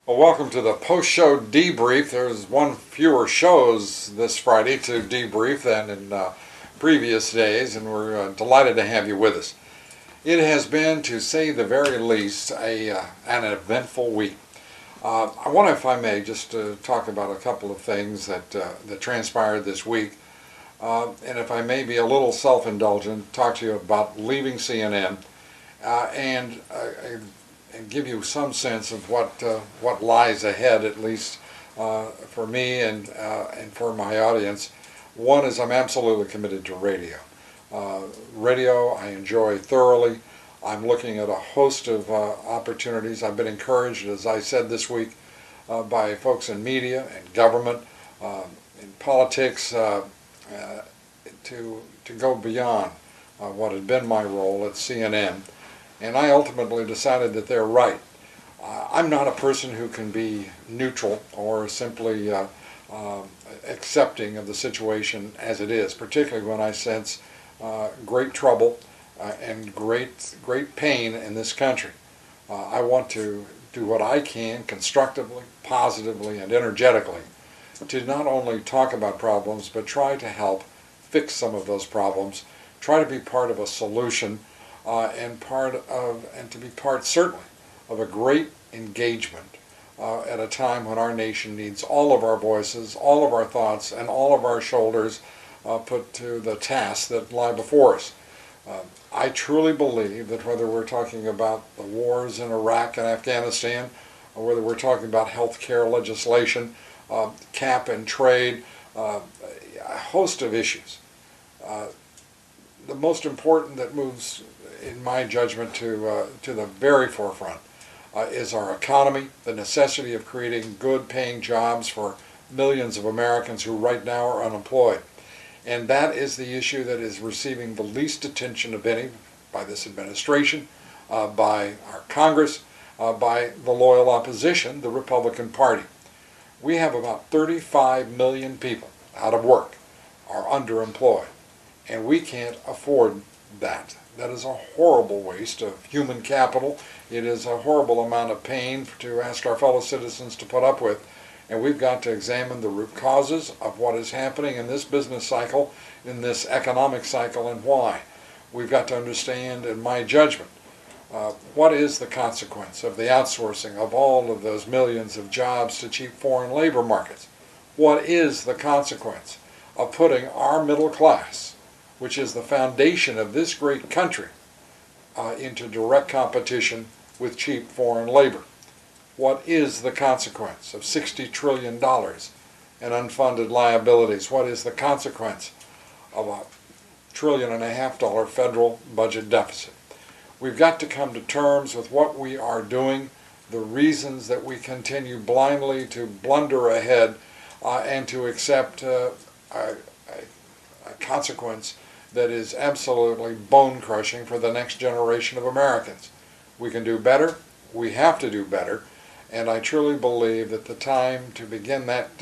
Well, welcome to the post-show debrief. There's one fewer shows this Friday to debrief than in previous days, and we're delighted to have you with us. It has been, to say the very least, an eventful week. I want to, if I may, just talk about a couple of things that transpired this week, and if I may be a little self-indulgent, talk to you about leaving CNN and give you some sense of what lies ahead, at least for me and for my audience. One is I'm absolutely committed to radio. Radio I enjoy thoroughly. I'm looking at a host of opportunities. I've been encouraged, as I said this week, by folks in media and government, in politics, to go beyond what had been my role at CNN. And I ultimately decided that they're right. I'm not a person who can be neutral or simply accepting of the situation as it is, particularly when I sense great trouble and great pain in this country. I want to do what I can constructively, positively, and energetically to not only talk about problems, but try to help fix some of those problems, try to be part of a solution, and to be part certainly of a great engagement at a time when our nation needs all of our voices, all of our thoughts, and all of our shoulders put to the tasks that lie before us. I truly believe that whether we're talking about the wars in Iraq and Afghanistan, or whether we're talking about health care legislation, cap and trade, a host of issues, the most important that moves, in my judgment, to the very forefront is our economy, the necessity of creating good paying jobs for millions of Americans who right now are unemployed. And that is the issue that is receiving the least attention of any by this administration, by our Congress, by the loyal opposition, the Republican Party. We have about 35 million people out of work, are underemployed, and we can't afford that. That is a horrible waste of human capital. It is a horrible amount of pain to ask our fellow citizens to put up with. And we've got to examine the root causes of what is happening in this business cycle, in this economic cycle, and why. We've got to understand, in my judgment, what is the consequence of the outsourcing of all of those millions of jobs to cheap foreign labor markets? What is the consequence of putting our middle class, which is the foundation of this great country, into direct competition with cheap foreign labor? What is the consequence of $60 trillion in unfunded liabilities? What is the consequence of $1.5 trillion federal budget deficit? We've got to come to terms with what we are doing, the reasons that we continue blindly to blunder ahead, and to accept a consequence that is absolutely bone-crushing for the next generation of Americans. We can do better. We have to do better. And I truly believe that the time to begin that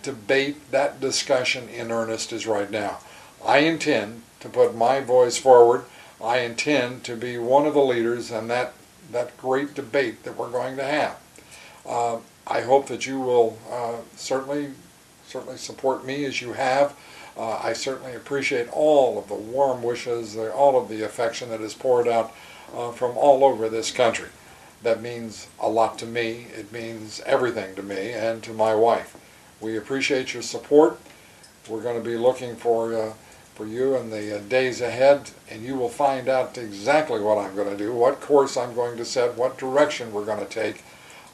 debate, that discussion in earnest is right now. I intend to put my voice forward. I intend to be one of the leaders in that great debate that we're going to have. I hope that you will certainly support me as you have. I certainly appreciate all of the warm wishes, all of the affection that is poured out from all over this country. That means a lot to me. It means everything to me and to my wife. We appreciate your support. We're going to be looking for you in the days ahead, and you will find out exactly what I'm going to do, what course I'm going to set, what direction we're going to take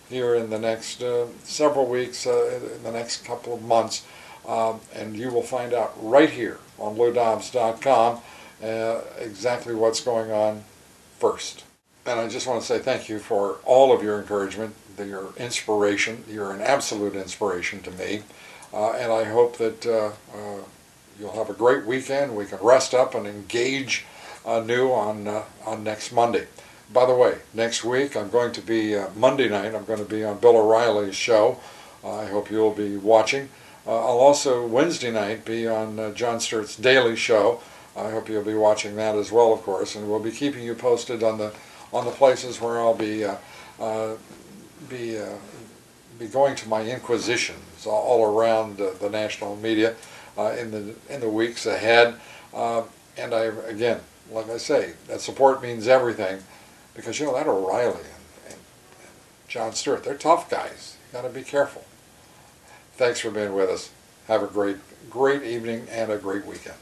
here in the next several weeks, in the next couple of months. And you will find out right here on LouDobbs.com exactly what's going on first. And I just want to say thank you for all of your encouragement, your inspiration. You're an absolute inspiration to me. And I hope that you'll have a great weekend. We can rest up and engage anew on next Monday. By the way, next week I'm going to be, Monday night, I'm going to be on Bill O'Reilly's show. I hope you'll be watching. I'll also Wednesday night be on Jon Stewart's Daily Show. I hope you'll be watching that as well, of course. And we'll be keeping you posted on the places where I'll be be going to my inquisitions all around the national media in the weeks ahead. And again, like I say, that support means everything, because that O'Reilly and Jon Stewart, they're tough guys. You got to be careful. Thanks for being with us. Have a great evening and a great weekend.